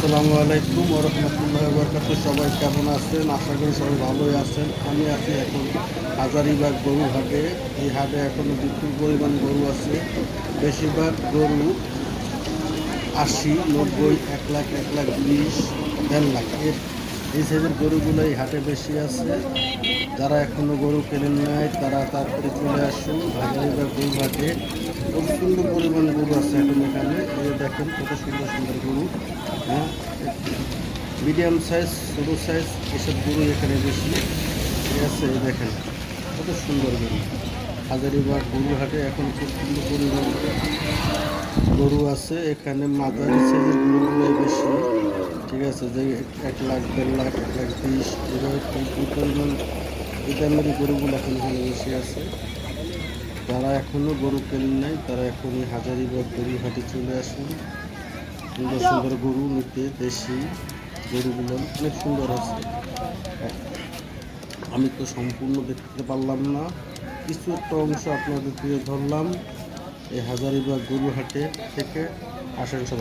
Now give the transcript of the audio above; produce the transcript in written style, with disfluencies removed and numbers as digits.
আসসালামু আলাইকুম ওয়া রাহমাতুল্লাহি ওয়া বারাকাতুহু। সবাই কেমন আছেন? আশা করি সবাই ভালোই আছেন। আমি আছি এখন হাজারীবাগ গরু হাটে। এই হাটে এখনও বিপুল পরিমাণ গরু আছে। বেশিরভাগ গরু ৮০, ৯০, ১ লাখ, ১,২০,০০০, ১,৫০,০০০ এই সাইজের গরুগুলো এই হাটে বেশি আছে। যারা এখনও গরু কেনেন নাই তারা তারপরে চলে আসুন হাজারীবাগ গরু হাটে। প্রচণ্ড পরিমাণ গরু আছে এখন এখানে। এই দেখেন কত সুন্দর সুন্দর গরু। হ্যাঁ, মিডিয়াম সাইজ, ছোটো সাইজ এসব গরু এখানে বেশি। ঠিক আছে, এই দেখেন কত সুন্দর গরু। হাজারীবাগ গরু হাটে এখন প্রচণ্ড পরিমাণ গরু আছে। এখানে মাঝারি সাইজের গরুগুলোই বেশি। ঠিক আছে, যে ১ লাখ, ১,৫০,০০০, ১,২০,০০০ এভাবে এই পরিমাণ এই দামের গরুগুলো এখন এখানে বেশি আছে। যারা এখনও গরু কেনেন নাই তারা এখনই হাজারীবাগ গরু হাটে চলে আসুন। সুন্দর সুন্দর গরু নিতে। দেশি গরুগুলো অনেক সুন্দর আছে। আমি তো সম্পূর্ণ দেখতে পারলাম না, কিছু একটা অংশ আপনাদের তুলে ধরলাম এই হাজারীবাগ গরু হাটে থেকে। আসেন সবাই।